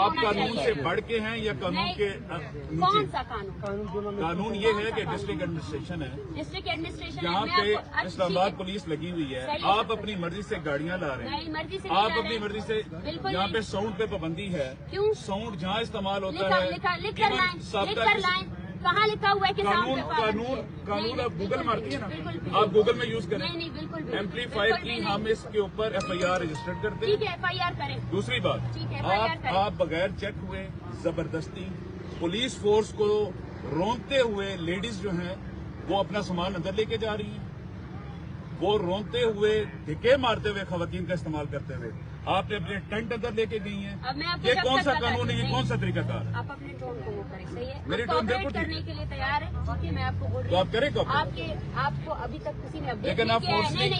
आप कानून से बढ़ के हैं या कानून के कौन सा कानून? कानून ये है कि डिस्ट्रिक्ट एडमिनिस्ट्रेशन है, डिस्ट्रिक्ट एडमिनिस्ट्रेशन यहाँ पे इस्लामाबाद पुलिस लगी हुई है, आप अपनी मर्जी से गाड़ियाँ ला रहे हैं, मर्जी से आप अपनी मर्जी से, यहाँ पे साउंड पे पाबंदी है, क्यों? साउंड जहाँ इस्तेमाल होता है, कहाँ लिखा हुआ है कि कानून आप गूगल मारती है ना, आप गूगल में यूज करें। नहीं, बिल्कुल एम्पलीफायर की हम इसके ऊपर FIR रजिस्टर्ड करते हैं। ठीक है, FIR करें। दूसरी बात, आप बगैर चेक हुए जबरदस्ती पुलिस फोर्स को रोनते हुए लेडीज जो हैं वो अपना सामान अंदर लेके जा रही हैं, वो रोनते हुए धिक्के मारते हुए खवातीन का इस्तेमाल करते हुए आपने अपने टेंट अंदर लेके गई हैं। ये कौन सा कानून है, ये कौन सा तरीकाकार है? आप अपने टोन को वो करें, सही है? मेरी टोन बिल्कुल करने के लिए तैयार है, ठीक है? मैं आपको बोल रही तो आप करें कब? आपको अभी तक किसी ने अपडेट लेकिन आप फोर्स नहीं,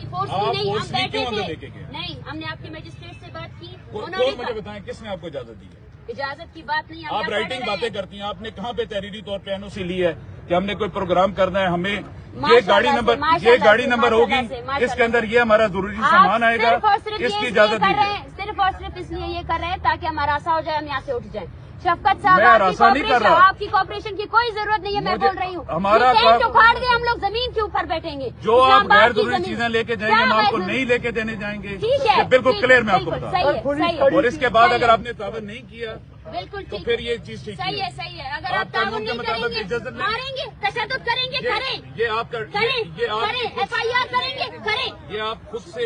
नहीं, हमने आपके मजिस्ट्रेट से बात की, उन्होंने मुझे बताएं किसने आपको इजाजत दी है? इजाजत की बात नहीं, आप राइटिंग बातें करती हैं, आपने कहाँ पे तहरीरी तौर पे एनओसी ली है कि हमने कोई प्रोग्राम करना है, हमें ये गाड़ी नंबर होगी, इसके अंदर ये हमारा जरूरी सामान आएगा, इसकी इजाजत दी? सिर्फ और सिर्फ इसलिए ये कर रहे हैं ताकि हमारा आशा हो जाए, हम यहाँ से उठ जाएं। शफकत साहब, आपकी कॉपरेशन की कोई जरूरत नहीं है, मैं बोल रही हूँ। हमारा उखाड़ दे, हम लोग जमीन के ऊपर बैठेंगे। जो आप गैर जरूरी चीजें लेके जाएंगे हम आपको नहीं लेके देने जाएंगे, ठीक है? बिल्कुल क्लियर मैं आपको बता सही है। और इसके बाद अगर आपने ताबन नहीं किया बिल्कुल तो फिर ये चीज ठीक सही है, सही है। अगर आप ताबन नहीं करेंगे, मारेंगे, तशद्दुद करेंगे, करें। ये आप FIR करेंगे, करें। ये आप खुद से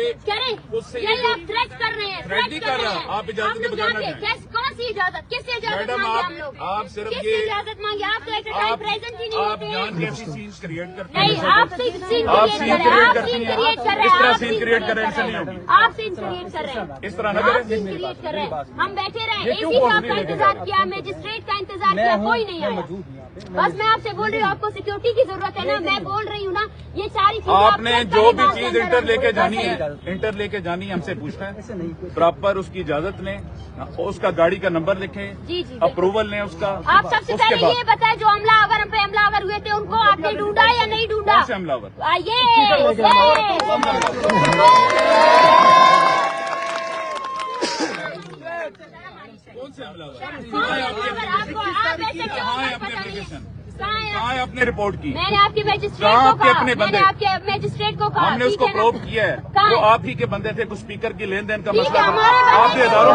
यही आप थ्रेट कर रहे हैं, थ्रेट नहीं कर रहा, आप इजाजत के बगैर ना जाएं। कौन सी इजाजत, किससे इजाजत मांगे हम लोग? आप सिर्फ किससे इजाजत मांगे? आप तो एक टाइम प्रेजेंट ही नहीं होते हैं। आप जान ऐसी सीन क्रिएट करते हैं। नहीं, आप सीन क्रिएट कर रहे हैं, इस तरह सीन क्रिएट कर रहे हैं, ऐसा नहीं होगी। आप सीन क्रिएट कर रहे हैं, इस तरह न करें, सीन क्रिएट कर रहे हैं। हम बैठे रहे, एसी साहब का इंतजार किया, मजिस्ट्रेट का इंतजार किया, कोई नहीं आया। बस मैं आपसे बोल रही हूँ, आपको सिक्योरिटी की जरूरत है ना, मैं बोल रही हूँ ना, ये सारी चीजें आपने जो भी चीज इंटर लेके जानी है हमसे पूछना है, प्रॉपर उसकी इजाजत लें, उसका गाड़ी का नंबर लिखें, जी, अप्रूवल लें उसका। आप सबसे पहले ये बताएं, जो हमलावर हम पे हमलावर हुए थे उनको आपने ढूंढा या नहीं ढूंढा? कौन से हमलावर? कौन से हमलावर? कहाँ है आपने रिपोर्ट की? मैंने आपके मजिस्ट्रेट को कहा, अपने बंदे, आपके मजिस्ट्रेट को कहा, हमने उसको प्रोब किया है, वो आप ही के बंदे थे, कुछ स्पीकर की लेन देन का मसला था, हमारे आपके हजारों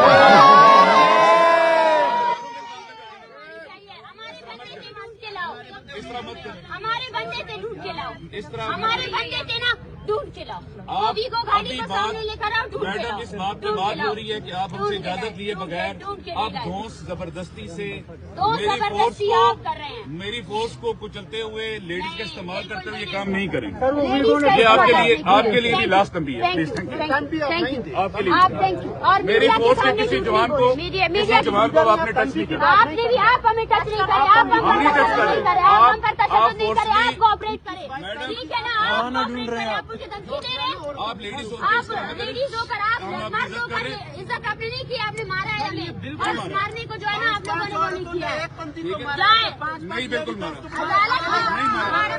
हमारे बंदे थे, ढूंढ के लाओ। इस तरह हमारे बंदे थे ना, ढूंढ के लाओ। आप को गाड़ी को सामने लेकर आओ, ढूंढ के लाओ। इस बात पे बात हो रही है कि आप हमसे इजाजत लिए बगैर आप धौंस जबरदस्ती से मेरी फोर्स को कुचलते हुए लेडीज का इस्तेमाल करते हुए ये काम नहीं करेंगे। ये आपके लिए भी लास्ट तंबी है। Please thank you. आपके लिए और मेरी फोर्स के किसी जवान को आपने टच नहीं किया। आपने भी, आप हमें टच नहीं करे, आप नहीं टच करे, आप कोऑपरेट करें, ठीक है ना? आप ढूंढ रहे हैं, मुझे धमकी दे रहे हैं, आप लेडीज होकर आप मर्द होकर इज्जत आपने नहीं की, आपने मारा है हमें, और मारने को जो है ना आप लोगों ने वो नहीं किया है। नहीं बिल्कुल मारा अदालत नहीं मारा।